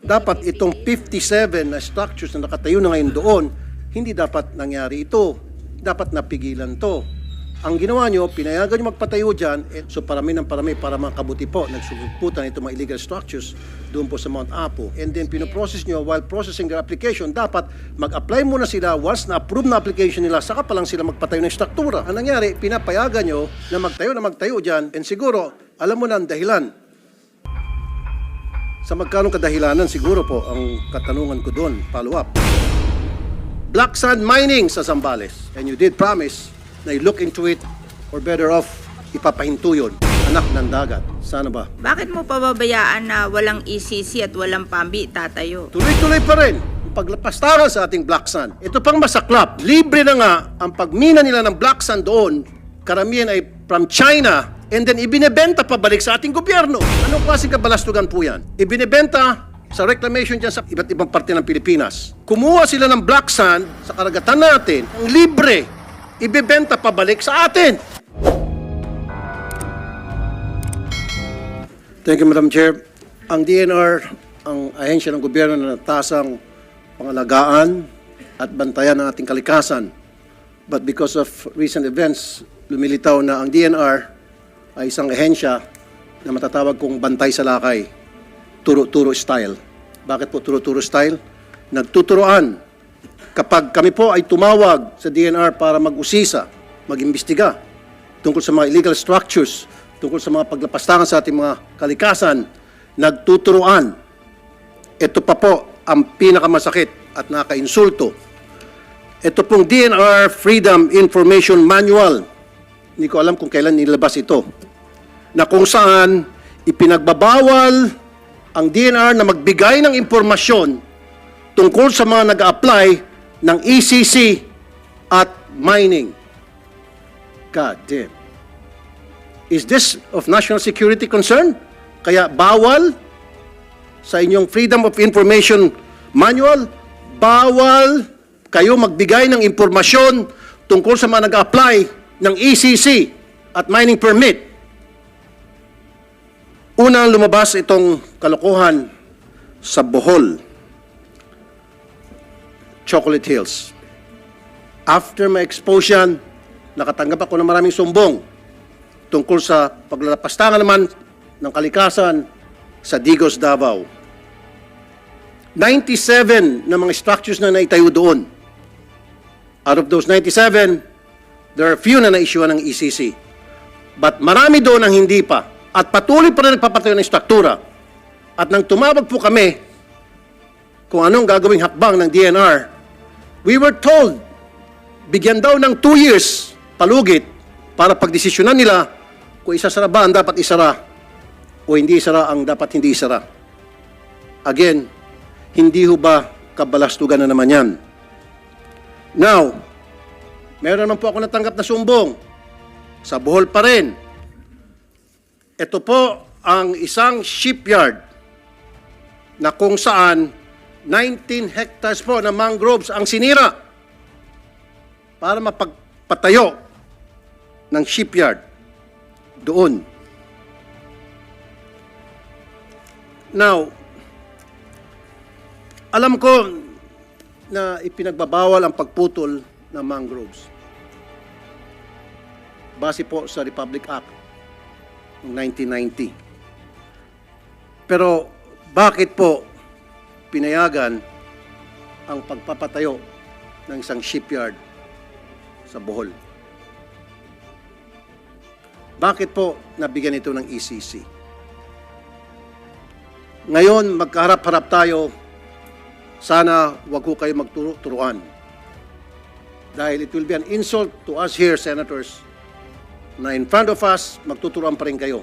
Dapat itong 57 na structures na nakatayo na ngayon doon, hindi dapat nangyari ito. Dapat napigilan to. Ang ginawa nyo, pinayagan nyo magpatayo dyan, so parami ng parami para makabuti po, nagsuputan itong mga illegal structures doon po sa Mount Apo. And then pinoprocess nyo, while processing their application, dapat mag-apply muna sila, once na-approve na application nila, saka pa lang sila magpatayo ng struktura. Ang nangyari, pinapayagan nyo na magtayo dyan, and siguro, alam mo na ang dahilan. Sa magkanong kadahilanan, siguro po, ang katanungan ko doon, follow up. Black sand mining sa Zambales. And you did promise na i-look into it, or better off, ipapahinto yun. Anak ng dagat. Sana ba? Bakit mo pababayaan na walang ECC at walang PAMBI tatayo? Tuloy-tuloy pa rin ang paglapastaran sa ating black sand. Ito pang masaklap. Libre na nga ang pagmina nila ng black sand doon. Karamihan ay from China, and then ibinebenta pabalik sa ating gobyerno. Anong klaseng kabalastugan po yan? Ibinebenta sa reclamation dyan sa iba't ibang parte ng Pilipinas. Kumuha sila ng black sand sa karagatan natin, ang libre, ibebenta pabalik sa atin. Thank you, Madam Chair. Ang DNR, ang ahensya ng gobyerno na natasang pangalagaan at bantayan ng ating kalikasan. But because of recent events, lumilitaw na ang DNR ay isang ahensya na matatawag kong bantay sa lakay, turo-turo style. Bakit po turo-turo style? Nagtuturoan. Kapag kami po ay tumawag sa DNR para mag-usisa, mag-imbestiga tungkol sa mga illegal structures, tungkol sa mga paglapastangan sa ating mga kalikasan, nagtuturoan. Ito pa po ang pinakamasakit at nakaka-insulto. Ito pong DNR Freedom Information Manual, hindi ko alam kung kailan nilabas ito, na kung saan ipinagbabawal ang DNR na magbigay ng impormasyon tungkol sa mga nag-a-apply ng ECC at mining. God damn. Is this of national security concern? Kaya bawal sa inyong Freedom of Information Manual, bawal kayo magbigay ng impormasyon tungkol sa mga nag-a-apply ng ECC at mining permit. Unang lumabas itong kalokohan sa Bohol, Chocolate Hills. After my expose yan, nakatanggap ako ng maraming sumbong tungkol sa paglalapastangan naman ng kalikasan sa Digos, Davao. 97 na mga structures na naitayo doon. Out of those 97, there are few na na-issue ng ECC. But marami doon ang hindi pa. At patuloy pa rin nagpapatayo ng struktura. At nang tumawag po kami kung anong gagawing hakbang ng DNR, we were told, bigyan daw ng 2 years palugit para pagdesisyonan nila kung isasara ba ang dapat isara o hindi isara ang dapat hindi isara. Again, hindi ho ba kabalastugan na naman yan? Now, meron naman po ako natanggap na sumbong. Sa Bohol pa rin. Ito po ang isang shipyard na kung saan 19 hectares po na mangroves ang sinira para mapagpatayo ng shipyard doon. Now, alam ko na ipinagbabawal ang pagputol ng mangroves. Base po sa Republic Act ng 1990. Pero bakit po pinayagan ang pagpapatayo ng isang shipyard sa Bohol? Bakit po nabigyan ito ng ECC? Ngayon, magkaharap-harap tayo, sana wag ho kayo magturuan. Dahil it will be an insult to us here, Senators, na in front of us, magtuturuan pa rin kayo.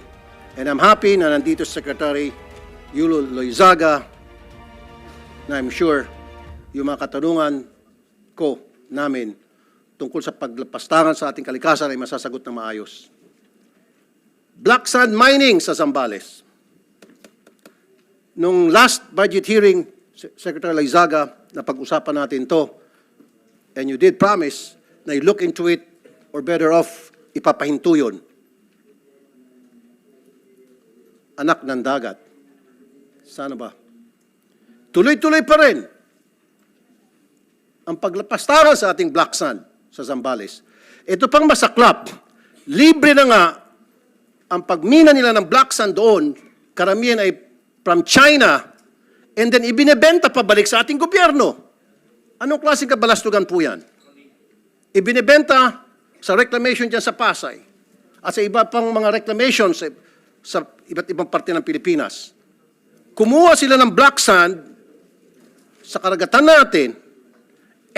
And I'm happy na nandito si Secretary Yulo Loizaga, na I'm sure yung mga katanungan ko namin tungkol sa paglapastangan sa ating kalikasan ay masasagot na maayos. Black sand mining sa Zambales. Nung last budget hearing, Secretary Loizaga, na pag-usapan natin to, and you did promise na you-look into it, or better off, ipapahinto yun. Anak ng dagat. Sana ba? tuloy-tuloy pa rin ang paglapastaran sa ating black sand sa Zambales. Ito pang masaklap, libre na nga ang pagmina nila ng black sand doon, karamihan ay from China, and then ibinebenta pabalik sa ating gobyerno. Anong klaseng kabalastugan po yan? Ibinebenta sa reclamation dyan sa Pasay at sa iba pang mga reclamation sa iba't ibang parte ng Pilipinas. Kumuha sila ng black sand sa karagatan natin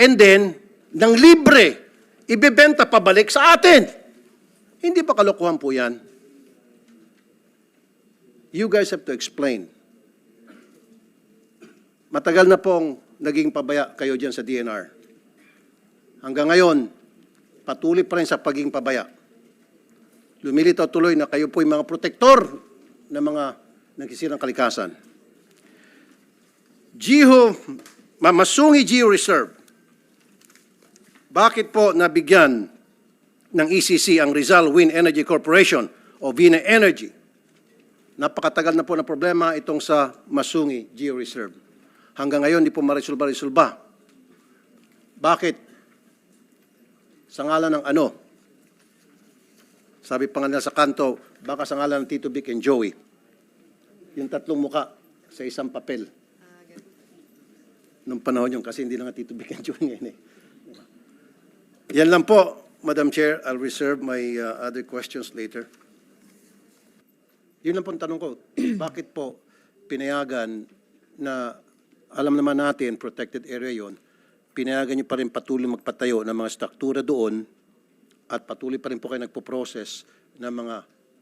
and then, ng libre, ibebenta pabalik sa atin. Hindi pa kalokohan po yan? You guys have to explain. Matagal na pong naging pabaya kayo dyan sa DNR. Hanggang ngayon, patuloy pa rin sa pagiging pabaya. Lumilitaw tuloy na kayo po yung mga protektor ng mga nagsisirang kalikasan. Masungi Geo Reserve. Bakit po nabigyan ng ECC ang Rizal Wind Energy Corporation o Vina Energy? Napakatagal na po na problema itong sa Masungi Geo Reserve. Hanggang ngayon, di po marisulba-risulba. Bakit? Sa ngalan ng ano? Sabi pa nga nila sa kanto, baka sa ngalan ng Tito Vic and Joey. Yung tatlong muka sa isang papel. Nung panahon yun, kasi hindi na nga Tito Vic and Joey ngayon eh. Yan lang po, Madam Chair. I'll reserve my other questions later. Yun lang po ang tanong ko. Bakit po pinayagan na alam naman natin, protected area yon, pinayagan niyo pa rin patuloy magpatayo ng mga struktura doon at patuloy pa rin po kayo nagpo-process ng mga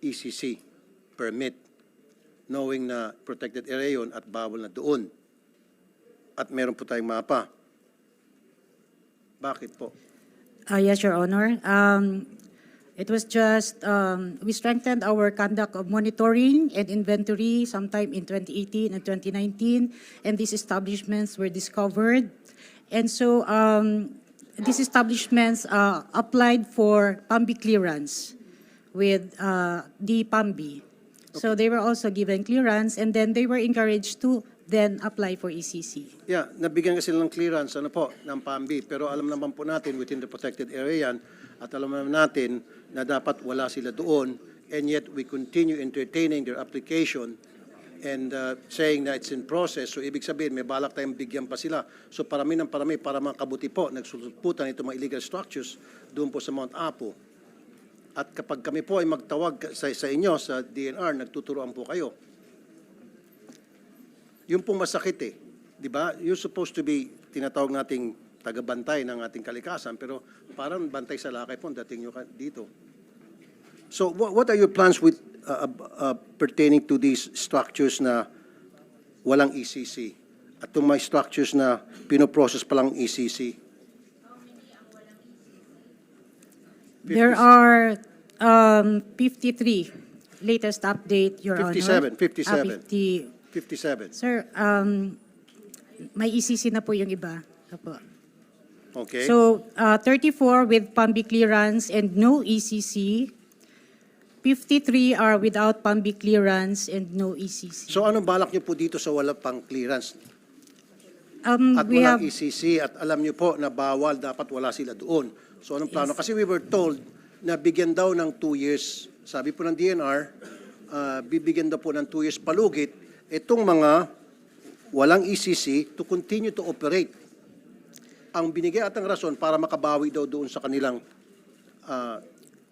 ECC permit knowing na protected area yon at bawal na doon. At meron po tayong mapa. Bakit po? Yes, Your Honor. It was just, we strengthened our conduct of monitoring and inventory sometime in 2018 and 2019, and these establishments were discovered. And so these establishments applied for PAMBI clearance with the PAMBI. So they were also given clearance, and then they were encouraged to then apply for ECC. Yeah, nabigyan kasi ng clearance ano po, ng PAMBI. Pero alam naman po natin within the protected area yan at alam naman natin na dapat wala sila doon and yet we continue entertaining their application and saying na it's in process. So ibig sabihin may balak tayong bigyan pa sila. So parami ng parami para makabuti po nagsusuputan itong mga illegal structures doon po sa Mount Apo. At kapag kami po ay magtawag sa inyo sa DNR, nagtuturoan po kayo. Yung pong masakit eh. Di ba? You're supposed to be, tinatawag nating tagabantay ng ating kalikasan, pero parang bantay sa lakay po, dating nyo dito. So what are your plans with pertaining to these structures na walang ECC? At itong may structures na pinoprocess pa lang ECC? There are 53 latest update, Your 57, Honor. 57. 57. Sir, may ECC na po yung iba. Opo. Okay. So, 34 with PAMBI clearance and no ECC. 53 are without PAMBI clearance and no ECC. So anong balak niyo po dito sa wala pang clearance? At We walang have, ECC at alam niyo po na bawal, dapat wala sila doon. So anong plano? Kasi we were told na bigyan daw ng 2 years. Sabi po ng DNR, bibigyan daw po ng 2 years palugit itong mga walang ECC to continue to operate. Ang binigay at ang rason para makabawi daw doon sa kanilang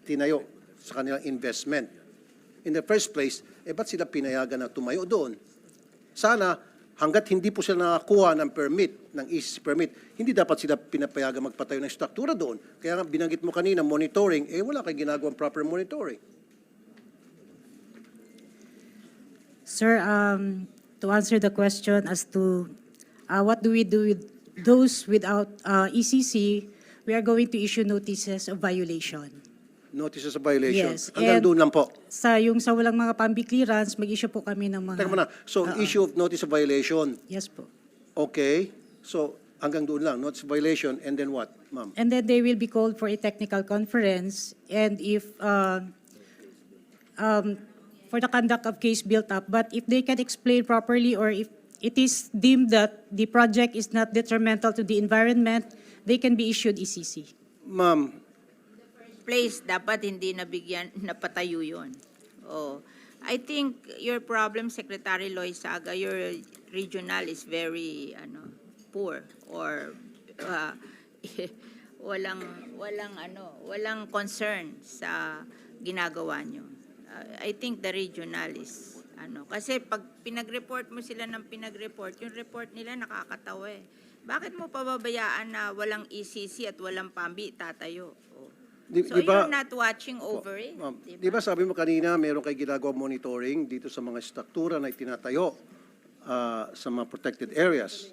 tinayo, sa kanilang investment. In the first place, ba't sila pinayagan na tumayo doon? Sana, hanggat hindi po sila nakakuha ng permit, ng ECC permit, hindi dapat sila pinapayagan magpatayo ng struktura doon. Kaya nga binanggit mo kanina, monitoring, wala kayong ginagawang proper monitoring. Sir, to answer the question as to what do we do with those without ECC, we are going to issue notices of violation. Notices of violation? Yes. Hanggang And doon lang po? sa walang mga PAMBI clearance, mag-issue po kami ng mga... Teka muna. So, issue of notice of violation. Yes po. Okay. So, hanggang doon lang. Notice of violation. And then what, ma'am? And then they will be called for a technical conference, and if for the conduct of case built up, but if they can explain properly or if it is deemed that the project is not detrimental to the environment, they can be issued ECC. Ma'am, Place, dapat hindi napatayo yun. Oh. I think your problem, Secretary Loizaga, your regional is very poor or walang concern sa ginagawa nyo. I think the regional is kasi pag pinag-report mo sila ng pinag-report, yung report nila nakakatawa eh. Bakit mo pababayaan na walang ECC at walang PAMBI tatayo? Oh. So you're not watching over it. ma'am, Diba? di ba sabi mo kanina, meron kayo ginagawa monitoring dito sa mga struktura na itinatayo sa mga protected areas.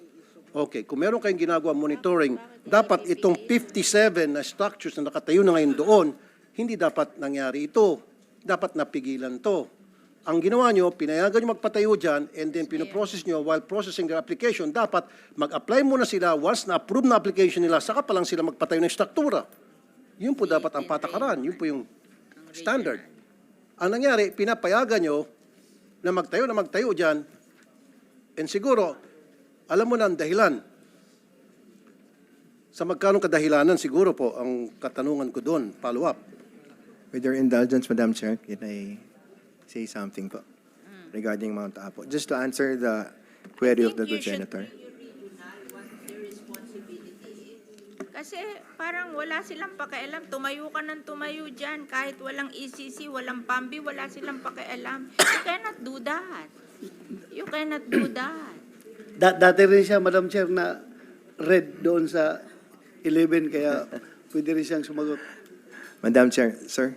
Okay, kung meron kayong ginagawa monitoring, dapat itong 57 na structures na nakatayo na ngayon doon, hindi dapat nangyari ito. Dapat napigilan to. Ang ginawa nyo, pinayagan nyo magpatayo dyan, and then pinoprocess nyo while processing their application, dapat mag-apply muna sila, once na-approve na application nila, saka pa lang sila magpatayo ng struktura. Yun po dapat ang patakaran, yun po yung standard. Ang nangyari, pinapayagan nyo na magtayo dyan, and siguro, alam mo na ang dahilan. Sa magkanong kadahilanan, siguro po, ang katanungan ko doon, follow up. With your indulgence, Madam Chair, can I say something po regarding Mount Apo? Just to answer the query of the good senator. Kasi parang wala silang pakialam. Tumayo ka ng tumayo dyan. Kahit walang ECC, walang PAMBI, wala silang pakialam. You cannot do that. You cannot do that. Dati rin siya, Madam Chair, na red doon sa 11, kaya pwede rin siyang sumagot. Madam Chair, sir,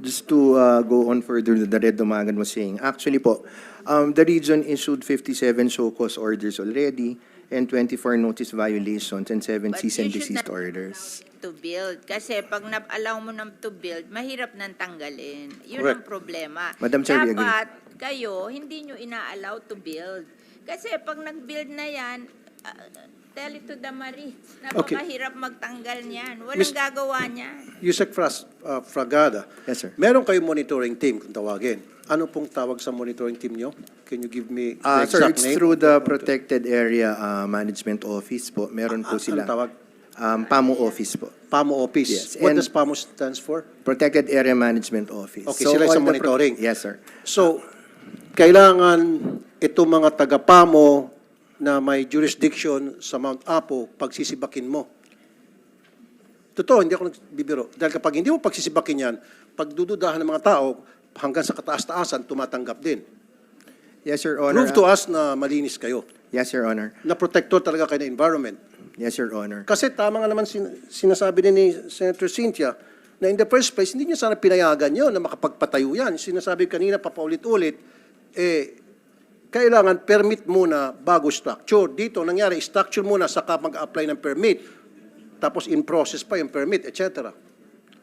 just to go on further, the Red Dumagan was saying, actually po, the region issued 57 show cause orders already and 24 notice violations and 7 But cease and you should desist not orders. To build. Kasi pag na-allow mo na to build, mahirap nang tanggalin. Yun Correct. ang problema. Madam Chair, we agree. Dapat kayo, hindi nyo ina-allow to build. Kasi pag nag-build na yan, tell it to the Marines. Napakahirap magtanggal niyan. Walang Miss- gagawa niyan. Yusek Fragada, Yes, sir. meron kayong monitoring team kung tawagin. Ano pong tawag sa monitoring team nyo? Can you give me the Sir, exact it's name? through the Protected Area Management Office po. Meron po sila. Anong tawag? PAMO Office po. PAMO Office. Yes, What and- does PAMO stands for? Protected Area Management Office. Okay, sila all sa the monitoring. Yes, sir. So, kailangan itong mga taga-PAMO na may jurisdiction sa Mount Apo, pagsisibakin mo. Totoo, hindi ako nagbibiro. Dahil kapag hindi mo pagsisibakin yan, pagdududahan ng mga tao, hanggang sa kataas-taasan, tumatanggap din. Yes, Your Honor. Prove to us na malinis kayo. Yes, Your Honor. Na protector talaga kayo ng environment. Yes, Your Honor. Kasi tama nga naman sinasabi din ni Senator Cynthia na in the first place, hindi niya sana pinayagan yun na makapagpatayo yan. Sinasabi kanina papaulit-ulit, kailangan permit muna bago structure. Dito, nangyari, structure muna saka mag-apply ng permit. Tapos in process pa yung permit, etc.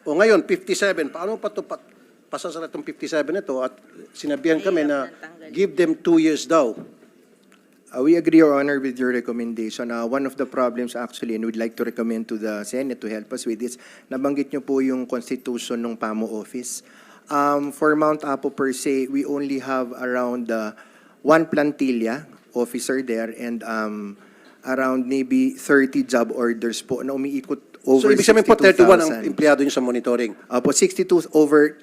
O ngayon, 57, paano pa ito pasasara itong 57 ito? At sinabihan kami na give them 2 years daw. We agree, Your Honor, with your recommendation. One of the problems actually, and we'd like to recommend to the Senate to help us with this, nabanggit niyo po yung constitution ng PAMO office. For Mount Apo per se, we only have around 1 plantilla officer there and around maybe 30 job orders po na umiikot So, over ibig sabihin po, 31 ang 62,000. empleyado nyo sa monitoring. Po,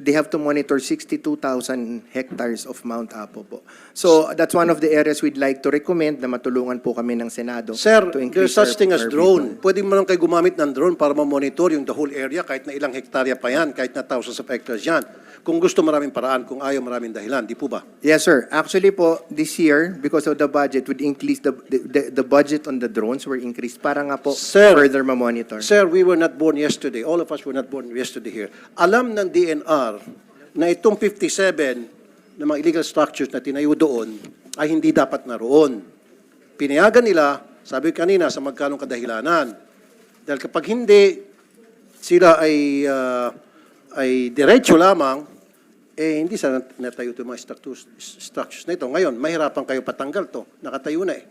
they have to monitor 62,000 hectares of Mount Apo po. So, that's one of the areas we'd like to recommend na matulungan po kami ng Senado Sir, to there's increase such thing as our drone. Pwede mo lang kayo gumamit ng drone para ma-monitor yung the whole area, kahit na ilang hektarya pa yan, kahit na thousands of hectares yan. Kung gusto, maraming paraan. Kung ayaw, maraming dahilan. Di po ba? Yes, sir. Actually po, this year, because of the budget, would increase the budget on the drones were increased para nga po Sir, further ma-monitor. Sir, we were not born yesterday. All of us were not born yesterday here. Alam ng DNR na itong 57 na mga illegal structures na tinayo doon ay hindi dapat naroon. Pinayagan nila, sabi kanina, sa magkanong kadahilanan. Dahil kapag hindi, sila ay diretso lamang, hindi sana natayo itong mga structures na ito. Ngayon, mahirapan kayo patanggal to. Nakatayo na eh.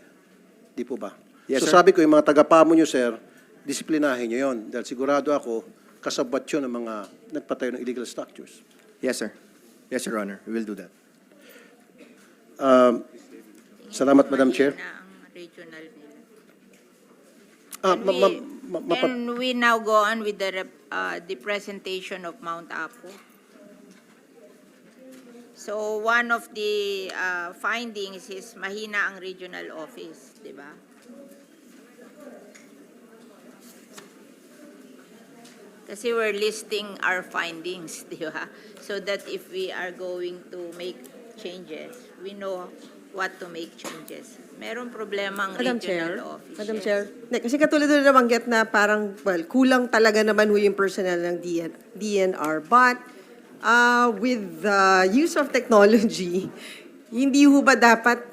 Di po ba? Yes, So sir. sabi ko, yung mga tagapamo nyo, sir, disiplinahin nyo yun. Dahil sigurado ako, kasabwat yun ng mga nagpatayo ng illegal structures. Yes, sir. Yes, Your Honor. We will do that. Salamat, Madam Chair. mahina ang regional nila. Can Can we now go on with the presentation of Mount Apo? So one of the findings is mahina ang regional office, di ba? Kasi we're listing our findings, di ba? So that if we are going to make changes, we know what to make changes. Meron problema ang Madam regional Chair, office. Madam yes. Chair, kasi katulad na nabanggit na parang, well, kulang talaga naman ho yung personnel ng DNR. But with the use of technology, hindi ho ba dapat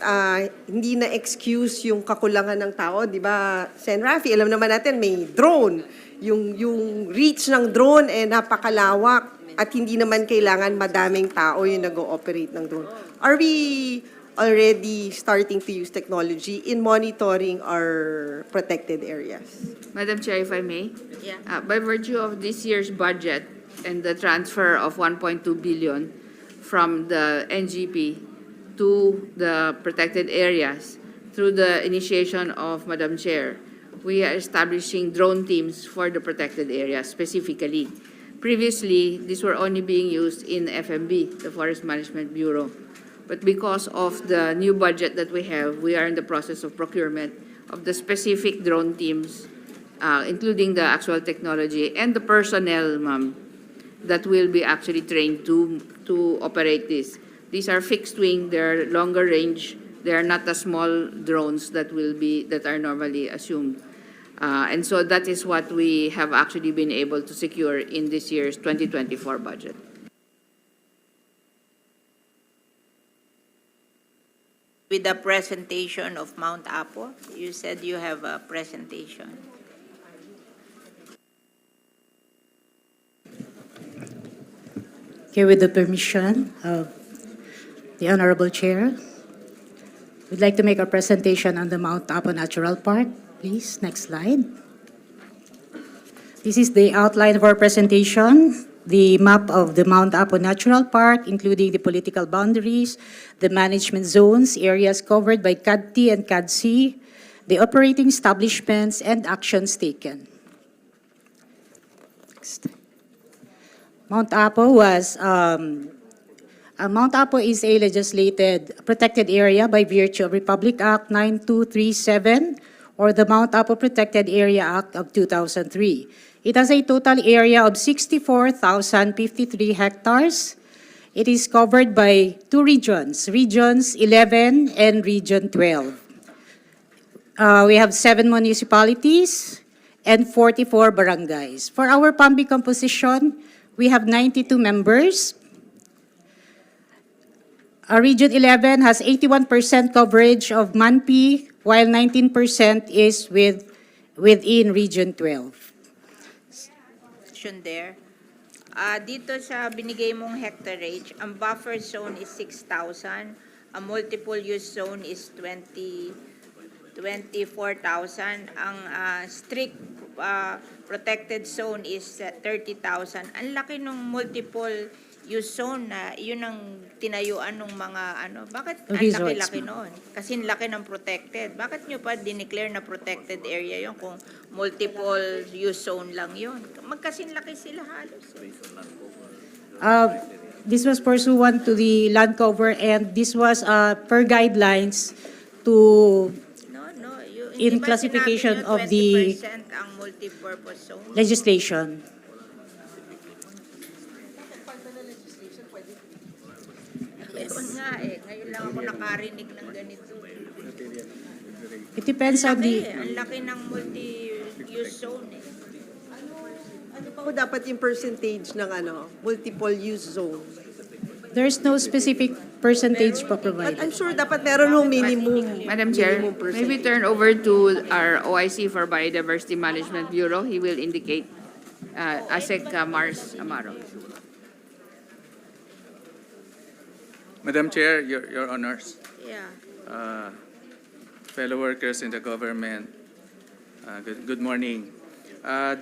hindi na excuse yung kakulangan ng tao, di ba? Sen. Rafi, alam naman natin may drone. Yung reach ng drone napakalawak at hindi naman kailangan madaming tao yung nag-ooperate ng drone. Are we already starting to use technology in monitoring our protected areas? Madam Chair, if I may. Yeah. By virtue of this year's budget and the transfer of 1.2 billion from the NGP to the protected areas through the initiation of Madam Chair, we are establishing drone teams for the protected areas specifically. Previously, these were only being used in FMB, the Forest Management Bureau. But because of the new budget that we have, we are in the process of procurement of the specific drone teams, including the actual technology and the personnel, ma'am, that will be actually trained to operate this. These are fixed wing, they're longer range, they are not the small drones that are normally assumed. And so that is what we have actually been able to secure in this year's 2024 budget. With the presentation of Mount Apo, you said you have a presentation. Okay, with the permission of the Honorable Chair, we'd like to make a presentation on the Mount Apo Natural Park. Please, next slide. This is the outline of our presentation, the map of the Mount Apo Natural Park, including the political boundaries, the management zones, areas covered by CADT and CADC, the operating establishments, and actions taken. Next. Mount Apo is a legislated protected area by virtue of Republic Act 9237 or the Mount Apo Protected Area Act of 2003. It has a total area of 64,053 hectares. It is covered by two regions, Regions 11 and Region 12. We have 7 municipalities and 44 barangays. For our PAMBI composition, we have 92 members. Region 11 has 81% coverage of MANPI, while 19% is within Region 12. Question there. Dito sa binigay mong hectarage, ang buffer zone is 6,000, ang multiple use zone is 24,000, ang strict protected zone is 30,000. Ang laki ng multiple use zone na yun ang tinayuan ng mga bakit ang Resorts, laki-laki noon? Kasi ang laki ng protected. Bakit nyo pa dineclare na protected area yun kung multiple use zone lang yun? Magkasinlaki sila halos. This was pursuant to the land cover, and this was per guidelines to No. In classification of the 20% ang multipurpose zone. legislation. Meron nga ngayon lang ako nakarinig ng ganito. It depends on the... Ang laki ng multi-use zone Ano pa ho dapat yung percentage ng multiple use zone? There's no specific percentage pa But provided. I'm sure dapat meron ho minimum. Madam Chair, minimum may we percentage. turn over to our OIC for Biodiversity Management Bureau. He will indicate ASEC Mars Amaro. Madam Chair, Your Honors, Yeah. fellow workers in the government, good morning.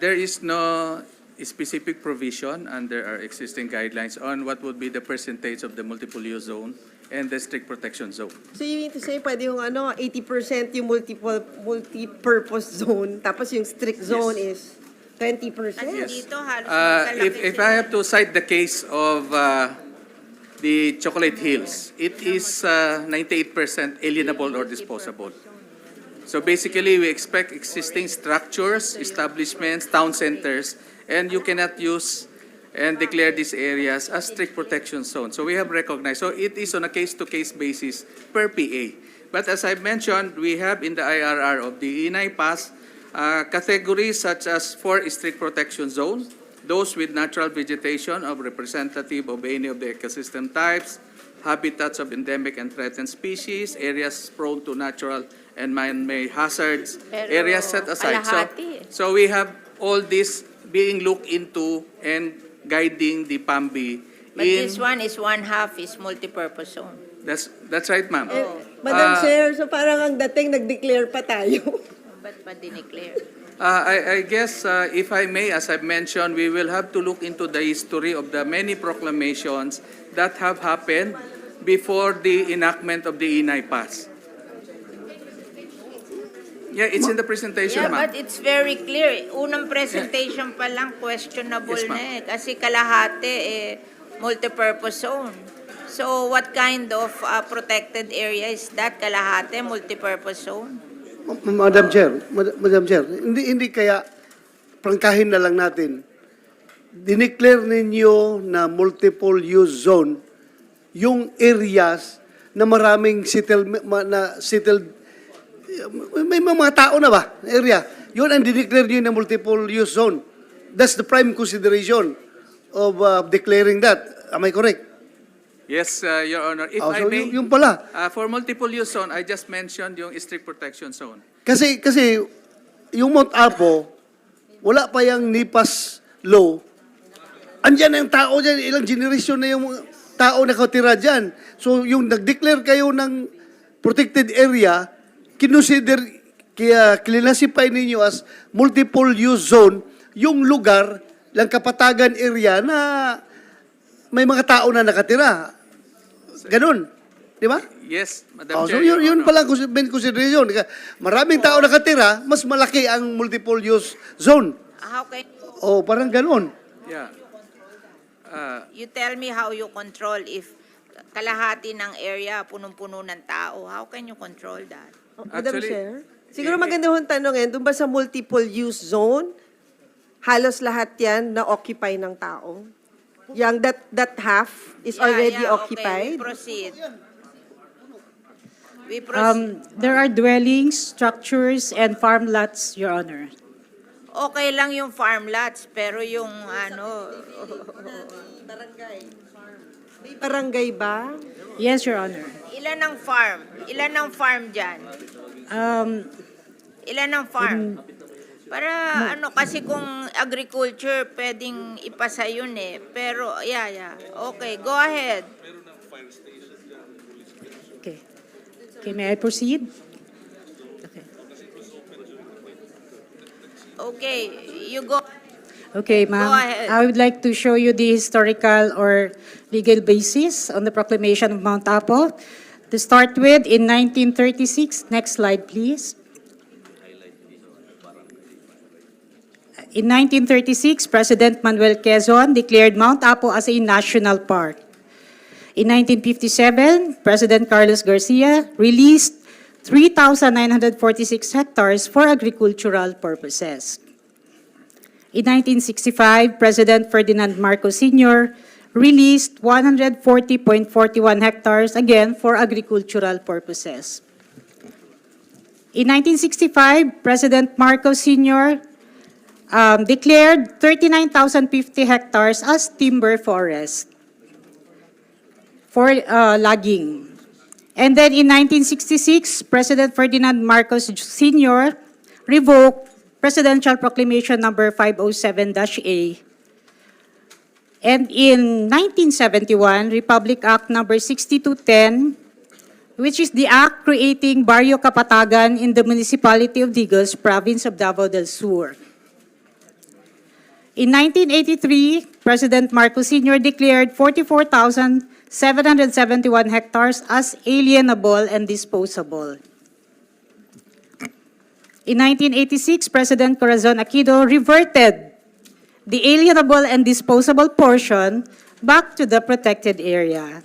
There is no specific provision under our existing guidelines on what would be the percentage of the multiple use zone and the strict protection zone. So you mean to say, pwede yung 80% yung multi-purpose zone, tapos yung strict zone is 20%? Kasi dito halos If I have to cite the case of the Chocolate Hills, it is 98% alienable or disposable. So basically, we expect existing structures, establishments, town centers, and you cannot use and declare these areas as strict protection zone. So we have recognized. So it is on a case-to-case basis per PA. But as I mentioned, we have in the IRR of the Inay Pass categories such as for strict protection zone, those with natural vegetation of representative of any of the ecosystem types, habitats of endemic and threatened species, areas prone to natural and man-made hazards, Pero areas set aside. kalahati. So we have all this being looked into and guiding the PAMBI But in, this one is one half is multipurpose zone. that's right, ma'am. Madam Chair, so parang ang dating nag-declare pa tayo. Ba't pa dineclare? I guess, if I may, as I've mentioned, we will have to look into the history of the many proclamations that have happened before the enactment of the Inay Pass. Yeah, it's in the presentation, Yeah, ma'am. but it's very clear. Unang presentation pa lang questionable Yes, ma'am. na eh. Kasi kalahati multipurpose zone. So what kind of protected area is that? Kalahati multipurpose zone? Madam Chair, Madam Chair, hindi kaya prangkahin na lang natin. Dineclare ninyo na multiple use zone yung areas na maraming settled, may mga tao na ba? Area. Yun ang dineclare nyo na multiple use zone. That's the prime consideration of declaring that. Am I correct? Yes, Your Honor. If I So may, yung pala. for multiple use zone, I just mentioned yung strict protection zone. Kasi yung Mount Apo, wala pa yung NIPAS law. Andyan ang tao dyan, ilang generation na yung tao nakatira dyan. So yung nag-declare kayo ng protected area, kinonsider, kaya classify ninyo as multiple use zone, yung lugar, lang kapatagan area na may mga tao na nakatira. Ganun. Di ba? Yes, Madam So Chair, Your yun Honor. pala main consideration. Maraming tao nakatira, mas malaki ang multiple use zone. How can Parang ganun. Yeah. you tell me how you control if kalahati ng area punong-puno ng tao? How can you control that? Madam Actually, Chair, siguro maganda hong tanongin, doon ba sa multiple use zone, halos lahat yan na-occupy ng tao? Yang that half is already occupied? Okay, we proceed. We proceed. There are dwellings, structures, and farm lots, Your Honor. Okay lang yung farm lots, pero yung May barangay ba? Yes, Your Honor. ilan ang farm? Ilan ang farm dyan? Ilan ang farm? Para kasi kung agriculture, pwedeng ipasa yun eh. Pero, yeah. Okay, go ahead. Okay. Okay, may I proceed? Okay. Okay, you go. Okay, ma'am. Go ahead. I would like to show you the historical or legal basis on the proclamation of Mount Apo. To start with, in 1936, next slide, please. In 1936, President Manuel Quezon declared Mount Apo as a national park. In 1957, President Carlos Garcia released 3,946 hectares for agricultural purposes. In 1965, President Ferdinand Marcos Sr. released 140.41 hectares, again, for agricultural purposes. In 1965, President Marcos Sr. Declared 39,050 hectares as timber forest for logging. And then in 1966, President Ferdinand Marcos Sr. revoked Presidential Proclamation number 507-A. And in 1971, Republic Act number 6210, which is the act creating Barrio Kapatagan in the municipality of Digos, province of Davao del Sur. In 1983, President Marcos Sr. declared 44,700 771 hectares as alienable and disposable. In 1986, President Corazon Aquino reverted the alienable and disposable portion back to the protected area.